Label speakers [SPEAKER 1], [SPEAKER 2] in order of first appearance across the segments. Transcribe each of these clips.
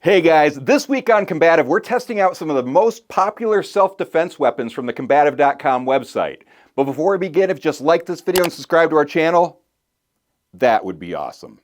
[SPEAKER 1] Hey guys, this week on Kombativ, we're testing out some of the most popular self-defense weapons from the Kombativ.com website. But before we begin, if you just like this video and subscribe to our channel, that would be awesome.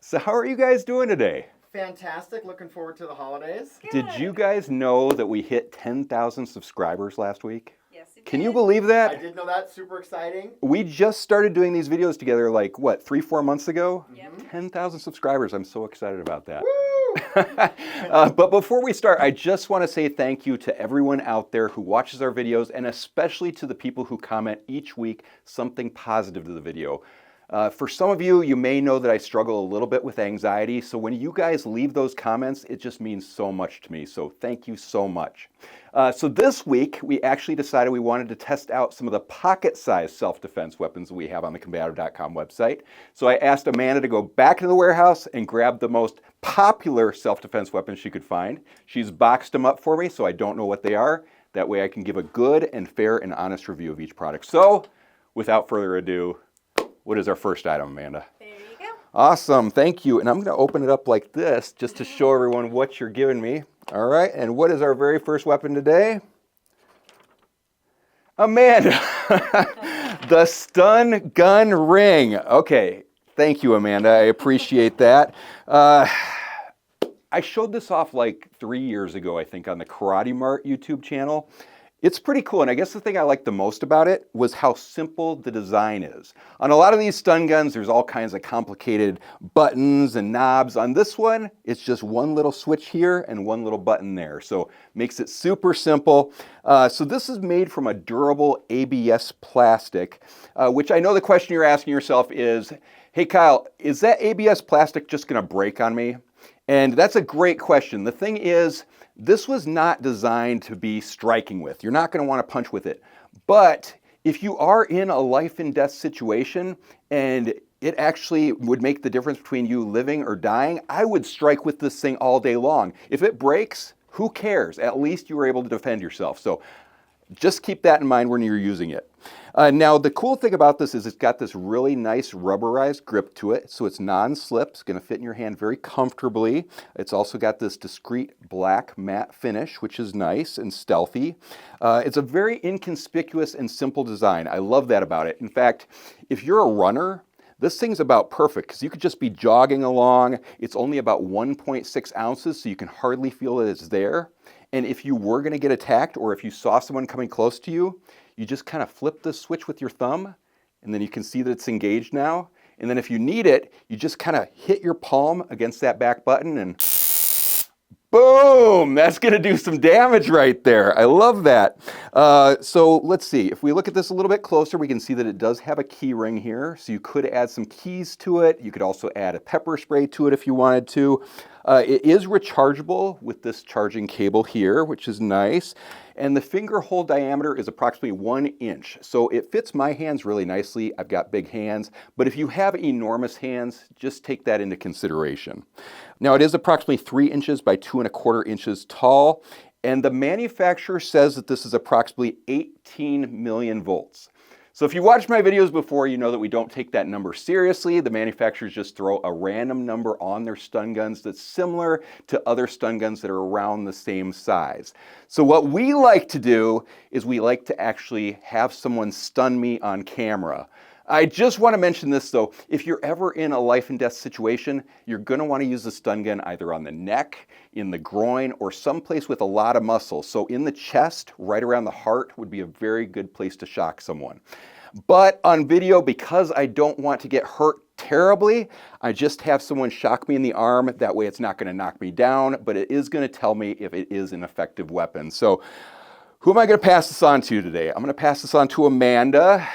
[SPEAKER 1] So how are you guys doing today?
[SPEAKER 2] Fantastic. Looking forward to the holidays.
[SPEAKER 1] Good. Did you guys know that we hit 10,000 subscribers last week?
[SPEAKER 3] Yes, it
[SPEAKER 1] Can
[SPEAKER 3] did.
[SPEAKER 1] you believe that?
[SPEAKER 2] I did know that. Super exciting.
[SPEAKER 1] We just started doing these videos together like, what, 3-4 months ago?
[SPEAKER 3] Yep.
[SPEAKER 1] 10,000 subscribers. I'm so excited about that.
[SPEAKER 2] Woo!
[SPEAKER 1] But before we start, I just want to say thank you to everyone out there who watches our videos, and especially to the people who comment each week something positive to the video. For some of you, you may know that I struggle a little bit with anxiety, so when you guys leave those comments, it just means so much to me, so thank you so much. So this week, we actually decided we wanted to test out some of the pocket-sized self-defense weapons that we have on the Kombativ.com website. So I asked Amanda to go back into the warehouse and grab the most popular self-defense weapons she could find. She's boxed them up for me, so I don't know what they are. That way I can give a good and fair and honest review of each product. So, without further ado, what is our first item, Amanda?
[SPEAKER 3] There you go.
[SPEAKER 1] Awesome, thank you. And I'm gonna open it up like this just to show everyone what you're giving me. All right, and what is our very first weapon today? Amanda, the stun gun ring. Okay, thank you, Amanda, I appreciate that. I showed this off like 3 years ago, I think, on the Karate Mart YouTube channel. It's pretty cool, and I guess the thing I liked the most about it was how simple the design is. On a lot of these stun guns, there's all kinds of complicated buttons and knobs. On this one, it's just one little switch here and one little button there, so makes it super simple. So this is made from a durable ABS plastic, which I know the question you're asking yourself is, hey Kyle, is that ABS plastic just gonna break on me? And that's a great question. The thing is, this was not designed to be striking with. You're not going to want to punch with it. But if you are in a life and death situation and it actually would make the difference between you living or dying, I would strike with this thing all day long. If it breaks, who cares? At least you were able to defend yourself. So just keep that in mind when you're using it. Now, the cool thing about this is it's got this really nice rubberized grip to it, so it's non-slip. It's going to fit in your hand very comfortably. It's also got this discreet black matte finish, which is nice and stealthy. It's a very inconspicuous and simple design. I love that about it. In fact, if you're a runner, this thing's about perfect because you could just be jogging along. It's only about 1.6 ounces, so you can hardly feel that it's there. And if you were going to get attacked, or if you saw someone coming close to you, you just kind of flip this switch with your thumb, and then you can see that it's engaged now. And then if you need it, you just kind of hit your palm against that back button and boom, that's going to do some damage right there. I love that. So let's see. If we look at this a little bit closer, we can see that it does have a key ring here. So you could add some keys to it. You could also add a pepper spray to it if you wanted to. It is rechargeable with this charging cable here, which is nice. And the finger hole diameter is approximately 1 inch. So it fits my hands really nicely. I've got big hands, but if you have enormous hands, just take that into consideration. Now it is approximately 3 inches by 2¼ inches tall, and the manufacturer says that this is approximately 18 million volts. So if you watched my videos before, you know that we don't take that number seriously. The manufacturers just throw a random number on their stun guns that's similar to other stun guns that are around the same size. So what we like to do is we like to actually have someone stun me on camera. I just want to mention this though, if you're ever in a life and death situation, you're going to want to use the stun gun either on the neck, in the groin, or someplace with a lot of muscle. So in the chest, right around the heart would be a very good place to shock someone. But on video, because I don't want to get hurt terribly, I just have someone shock me in the arm. That way it's not going to knock me down, but it is going to tell me if it is an effective weapon. So who am I going to pass this on to today? I'm going to pass this on to Amanda.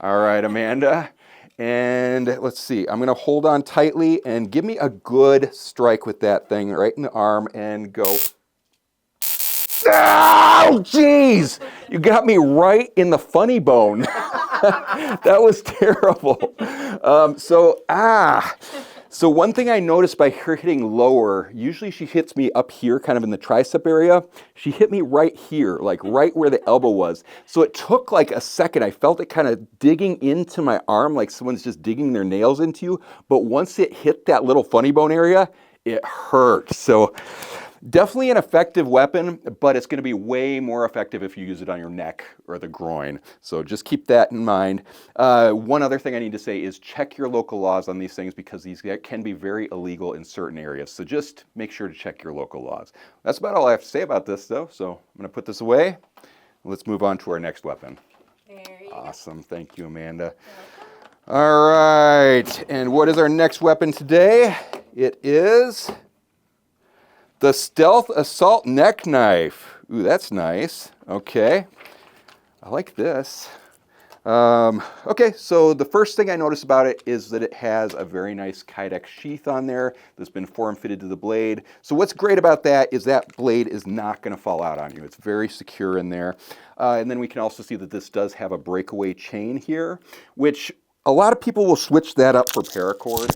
[SPEAKER 1] All right, Amanda, and let's see, I'm gonna hold on tightly and give me a good strike with that thing right in the arm and go. Oh, geez! You got me right in the funny bone. That was terrible. So one thing I noticed by her hitting lower, usually she hits me up here, kind of in the tricep area. She hit me right here, like right where the elbow was. So it took like a second. I felt it kind of digging into my arm, like someone's just digging their nails into you. But once it hit that little funny bone area, it hurt. So definitely an effective weapon, but it's going to be way more effective if you use it on your neck or the groin. So just keep that in mind. One other thing I need to say is check your local laws on these things, because these can be very illegal in certain areas. So just make sure to check your local laws. That's about all I have to say about this, though. So I'm going to put this away. Let's move on to our next weapon.
[SPEAKER 3] There you
[SPEAKER 1] Awesome. Thank you, Amanda. All right. And what is our next weapon today? It is the Stealth Assault Neck Knife. Ooh, that's nice. Okay. I like this. Okay, so the first thing I notice about it is that it has a very nice Kydex sheath on there that's been form-fitted to the blade. So what's great about that is that blade is not going to fall out on you. It's very secure in there. And then we can also see that this does have a breakaway chain here, which a lot of people will switch that up for paracord.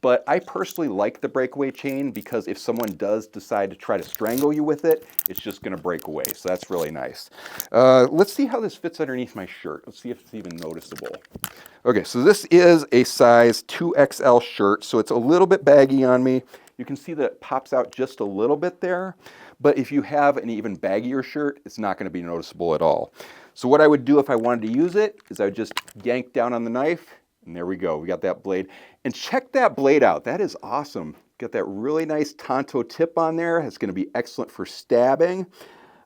[SPEAKER 1] But I personally like the breakaway chain, because if someone does decide to try to strangle you with it, it's just going to break away. So that's really nice. Let's see how this fits underneath my shirt. Let's see if it's even noticeable. Okay, so this is a size 2XL shirt, so it's a little bit baggy on me. You can see that it pops out just a little bit there. But if you have an even baggier shirt, it's not going to be noticeable at all. So what I would do if I wanted to use it is I would just yank down on the knife. And there we go, we got that blade. And check that blade out, that is awesome. Got that really nice Tonto tip on there. It's gonna be excellent for stabbing.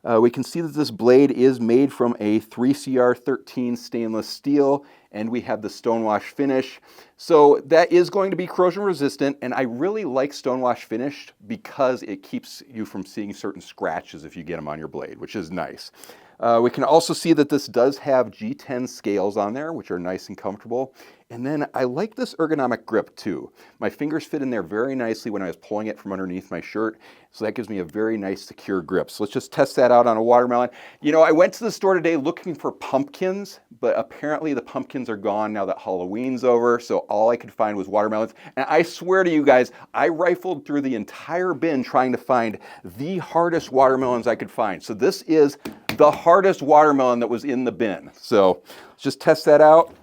[SPEAKER 1] We can see that this blade is made from a 3CR13 stainless steel, and we have the stonewash finish. So that is going to be corrosion resistant, and I really like stonewash finish because it keeps you from seeing certain scratches if you get them on your blade, which is nice. We can also see that this does have G10 scales on there, which are nice and comfortable. And then I like this ergonomic grip too. My fingers fit in there very nicely when I was pulling it from underneath my shirt. So that gives me a very nice secure grip. So let's just test that out on a watermelon. You know, I went to the store today looking for pumpkins, but apparently the pumpkins are gone now that Halloween's over. So all I could find was watermelons. And I swear to you guys, I rifled through the entire bin trying to find the hardest watermelons I could find. So this is the hardest watermelon that was in the bin. So let's just test that out.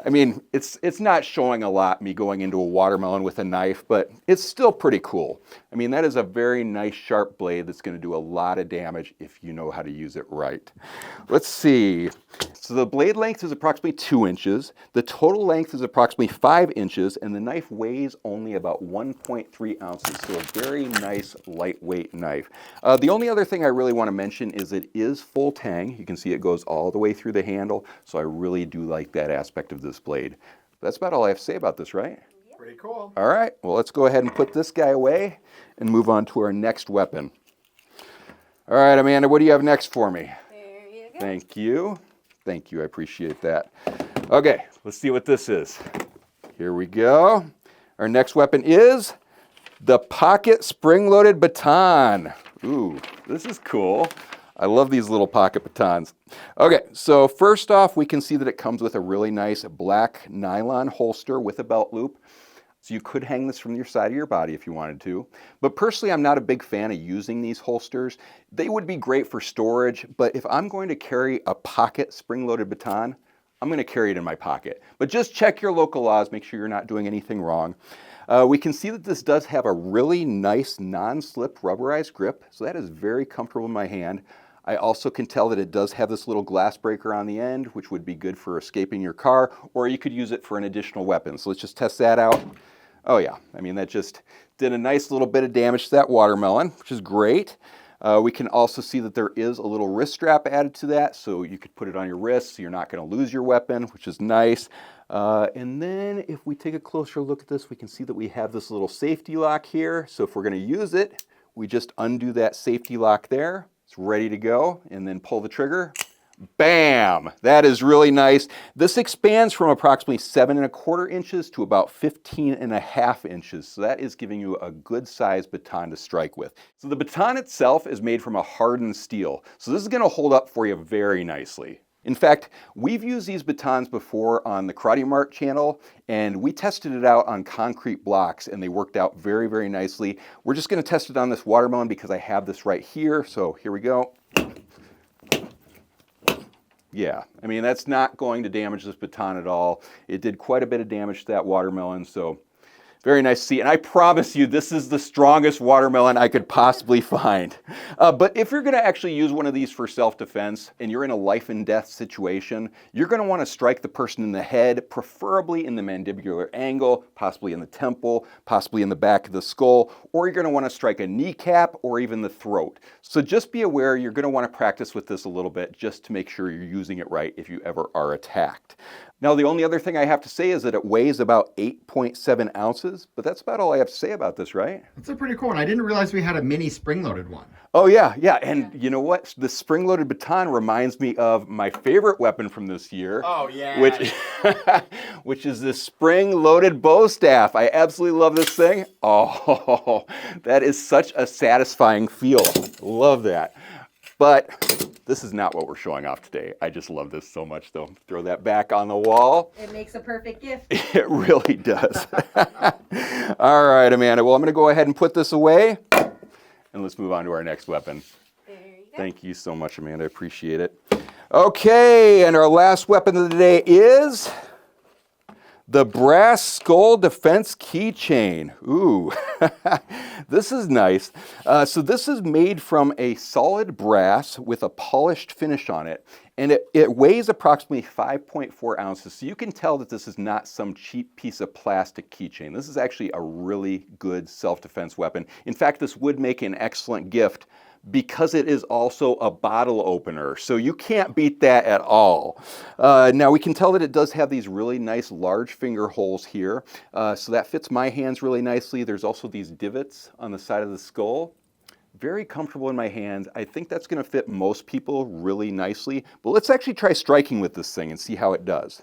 [SPEAKER 1] I mean, it's not showing a lot, me going into a watermelon with a knife, but it's still pretty cool. I mean, that is a very nice sharp blade that's going to do a lot of damage if you know how to use it right. Let's see. So the blade length is approximately 2 inches. The total length is approximately 5 inches, and the knife weighs only about 1.3 ounces. So a very nice lightweight knife. The only other thing I really want to mention is it is full tang. You can see it goes all the way through the handle. So I really do like that aspect of this blade. That's about all I have to say about this, right?
[SPEAKER 2] Pretty cool.
[SPEAKER 1] All right, well, let's go ahead and put this guy away and move on to our next weapon. All right, Amanda, what do you have next for me?
[SPEAKER 3] There you go.
[SPEAKER 1] Thank you. Thank you, I appreciate that. Okay, let's see what this is. Here we go. Our next weapon is the pocket spring-loaded baton. Ooh, this is cool. I love these little pocket batons. Okay, so first off, we can see that it comes with a really nice black nylon holster with a belt loop. So you could hang this from your side of your body if you wanted to. But personally, I'm not a big fan of using these holsters. They would be great for storage, but if I'm going to carry a pocket spring-loaded baton, I'm going to carry it in my pocket. But just check your local laws, make sure you're not doing anything wrong. We can see that this does have a really nice non-slip rubberized grip, so that is very comfortable in my hand. I also can tell that it does have this little glass breaker on the end, which would be good for escaping your car, or you could use it for an additional weapon. So let's just test that out. Oh yeah, I mean, that just did a nice little bit of damage to that watermelon, which is great. We can also see that there is a little wrist strap added to that, so you could put it on your wrist so you're not going to lose your weapon, which is nice. And then if we take a closer look at this, we can see that we have this little safety lock here. So if we're going to use it, we just undo that safety lock there. It's ready to go, and then pull the trigger. Bam! That is really nice. This expands from approximately 7¼ inches to about 15½ inches. So that is giving you a good sized baton to strike with. So the baton itself is made from a hardened steel. So this is going to hold up for you very nicely. In fact, we've used these batons before on the Karate Mart channel, and we tested it out on concrete blocks, and they worked out very, very nicely. We're just going to test it on this watermelon because I have this right here. So here we go. Yeah, I mean, that's not going to damage this baton at all. It did quite a bit of damage to that watermelon, so very nice to see. And I promise you, this is the strongest watermelon I could possibly find. But if you're going to actually use one of these for self-defense and you're in a life and death situation, you're going to want to strike the person in the head, preferably in the mandibular angle, possibly in the temple, possibly in the back of the skull, or you're going to want to strike a kneecap or even the throat. So just be aware you're going to want to practice with this a little bit just to make sure you're using it right if you ever are attacked. Now, the only other thing I have to say is that it weighs about 8.7 ounces, but that's about all I have to say about this, right?
[SPEAKER 2] That's a pretty cool one. I didn't realize we had a mini spring-loaded one.
[SPEAKER 1] Oh, yeah. And you know what? The spring-loaded baton reminds me of my favorite weapon from this year.
[SPEAKER 2] Oh, yeah.
[SPEAKER 1] Which is this spring-loaded bow staff. I absolutely love this thing. Oh, that is such a satisfying feel. Love that. But this is not what we're showing off today. I just love this so much, though. Throw that back on the wall.
[SPEAKER 3] It makes a perfect gift.
[SPEAKER 1] It really does. All right, Amanda. Well, I'm going to go ahead and put this away, and let's move on to our next weapon.
[SPEAKER 3] There you go.
[SPEAKER 1] Thank you so much, Amanda. I appreciate it. Okay, and our last weapon of the day is the brass skull defense keychain. Ooh, this is nice. So this is made from a solid brass with a polished finish on it, and it weighs approximately 5.4 ounces. So you can tell that this is not some cheap piece of plastic keychain. This is actually a really good self-defense weapon. In fact, this would make an excellent gift because it is also a bottle opener. So you can't beat that at all. Now we can tell that it does have these really nice large finger holes here. So that fits my hands really nicely. There's also these divots on the side of the skull. Very comfortable in my hands. I think that's gonna fit most people really nicely. But let's actually try striking with this thing and see how it does.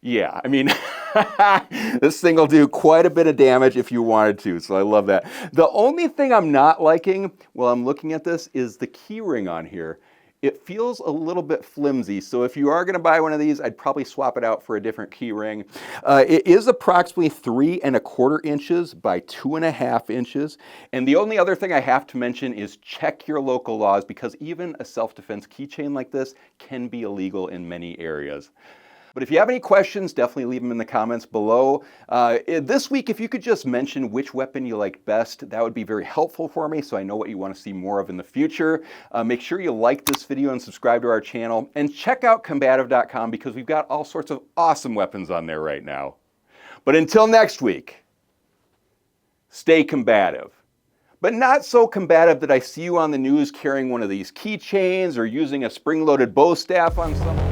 [SPEAKER 1] Yeah, I mean, this thing will do quite a bit of damage if you wanted to, so I love that. The only thing I'm not liking while I'm looking at this is the key ring on here. It feels a little bit flimsy, so if you are going to buy one of these, I'd probably swap it out for a different key ring. It is approximately 3¼ inches by 2½ inches, and the only other thing I have to mention is check your local laws, because even a self-defense keychain like this can be illegal in many areas. But if you have any questions, definitely leave them in the comments below. This week, if you could just mention which weapon you liked best, that would be very helpful for me, so I know what you want to see more of in the future. Make sure you like this video and subscribe to our channel, and check out Kombativ.com because we've got all sorts of awesome weapons on there right now. But until next week, stay combative. But not so combative that I see you on the news carrying one of these keychains or using a spring-loaded bow staff on something.